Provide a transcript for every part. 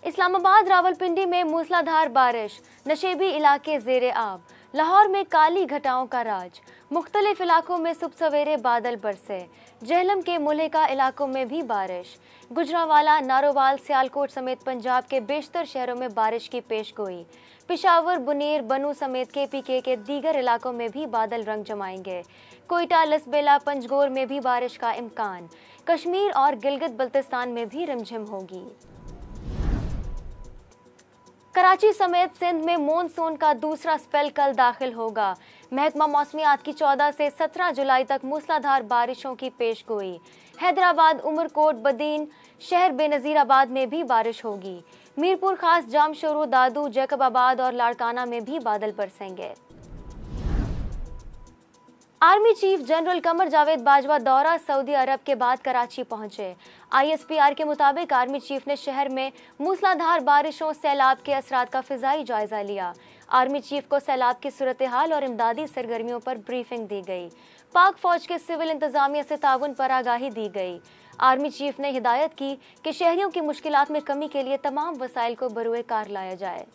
इस्लामाबाद रावलपिंडी में मूसलाधार बारिश, नशेबी इलाके जेरे आब। लाहौर में काली घटाओं का राज, मुख्तलिफ इलाकों में सुबह सवेरे बादल बरसे। जहलम के मुल्हिका इलाकों में भी बारिश। गुजरांवाला, नारोवाल, सियालकोट समेत पंजाब के बेशतर शहरों में बारिश की पेशगोई। पिशावर, बुनीर, बनू समेत KPK के दीगर इलाकों में भी बादल रंग जमाएंगे। कोयटा, लसबेला, पंजगोर में भी बारिश का इम्कान। कश्मीर और गिलगित बल्तिस्तान में भी रिमझिम होगी। कराची समेत सिंध में मॉनसून का दूसरा स्पेल कल दाखिल होगा। महकमा मौसमियात की 14 से 17 जुलाई तक मूसलाधार बारिशों की पेशगोई। हैदराबाद, उमरकोट, बदीन, शहर बेनजीराबाद में भी बारिश होगी। मीरपुर खास, जामशोरू, दादू, जैकबाबाद और लाड़काना में भी बादल बरसेंगे। Army chief general Qamar Javed Bajwa दौरा सऊदी अरब के बाद कराची पहुंचे। ISPR के मुताबिक आर्मी चीफ ने शहर में मूसलाधार बारिशों, सैलाब के असरात का फिजाई जायजा लिया। आर्मी चीफ को सैलाब की सूरत हाल और इमदादी सरगर्मियों पर ब्रीफिंग दी गई। पाक फौज के सिविल इंतजामिया से ताउन पर आगाही दी गई। आर्मी चीफ ने हिदायत की कि शहरियों की मुश्किलात में कमी के लिए तमाम वसाइल को बरूए कार लाया जाए।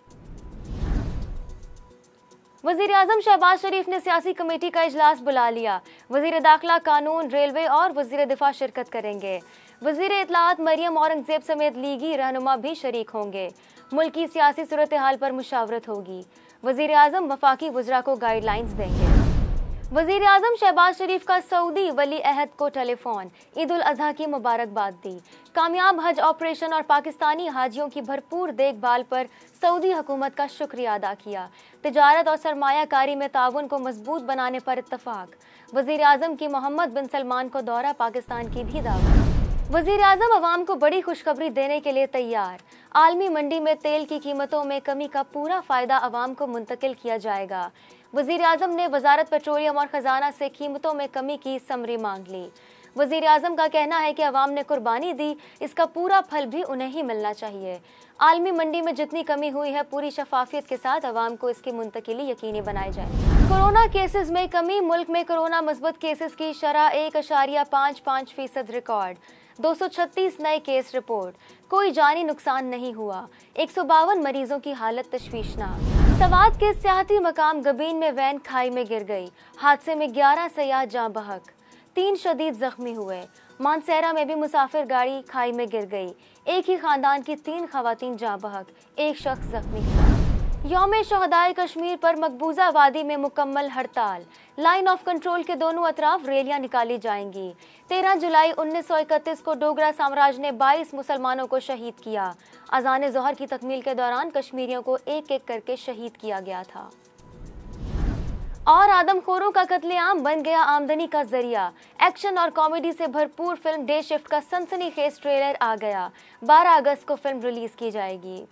वजीर आजम शहबाज शरीफ ने सियासी कमेटी का इजलास बुला लिया। वजीर दाखिला, कानून, रेलवे और वजीर दिफा शिरकत करेंगे। वजीर इत्तलात मरियम औरंगजेब समेत लीगी रहनुमा भी शरीक होंगे। मुल्क की सियासी सूरत हाल पर मुशावरत होगी। वजीर आजम वफाकी वज़रा को गाइडलाइंस देंगे। वजीर आजम शहबाज शरीफ का सऊदी वली अहद को टेलीफोन, ईद उल अजहा की मुबारकबाद दी। कामयाब हज ऑपरेशन और पाकिस्तानी हाजियों की भरपूर देखभाल पर सऊदी हुकूमत का शुक्रिया अदा किया। तिजारत और सरमायाकारी में ताउन को मजबूत बनाने पर इत्तफाक। वजीर आजम की मोहम्मद बिन सलमान को दौरा पाकिस्तान की भी दावत। वजीर आजम अवाम को बड़ी खुशखबरी देने के लिए तैयार। आलमी मंडी में तेल की कीमतों में कमी का पूरा फायदा अवाम को मुंतकिल किया जाएगा। वजीर आजम ने वजारत पेट्रोलियम और खजाना से कीमतों में कमी की समरी मांग ली। वजीर आजम का कहना है कि अवाम ने कुर्बानी दी, इसका पूरा फल भी उन्हें ही मिलना चाहिए। आलमी मंडी में जितनी कमी हुई है, पूरी शफाफियत के साथ अवाम को इसकी मुंतकिली यकीनी बनाई जाए। कोरोना केसेस में कमी, मुल्क में कोरोना मस्बत केसेस की शरह 1.55% रिकॉर्ड। 236 नए केस रिपोर्ट। कोई जानी नुकसान नहीं हुआ। 152 मरीजों की हालत तशवीशनाक। सवात के सियाहती मकाम गबीन में वैन खाई में गिर गई। हादसे में 11 सयाह जाँ बहक, 3 शदीद जख्मी हुए। मानसेरा में भी मुसाफिर गाड़ी खाई में गिर गई। एक ही खानदान की 3 खवातीन जाँ बहक, 1 शख्स जख्मी हुआ। यौम शहदाए कश्मीर पर मकबूजा वादी में मुकम्मल हड़ताल। लाइन ऑफ कंट्रोल के दोनों अतराफ रैलियां निकाली जाएंगी। 13 जुलाई 1931 को डोगरा साम्राज्य ने 22 मुसलमानों को शहीद किया। अजान ज़ोहर की तकमील के दौरान कश्मीरियों को एक एक करके शहीद किया गया था। और आदमखोरों का कत्लेआम बन गया आमदनी का जरिया। एक्शन और कॉमेडी से भरपूर फिल्म डे शिफ्ट का सनसनीखेज ट्रेलर आ गया। 12 अगस्त को फिल्म रिलीज की जाएगी।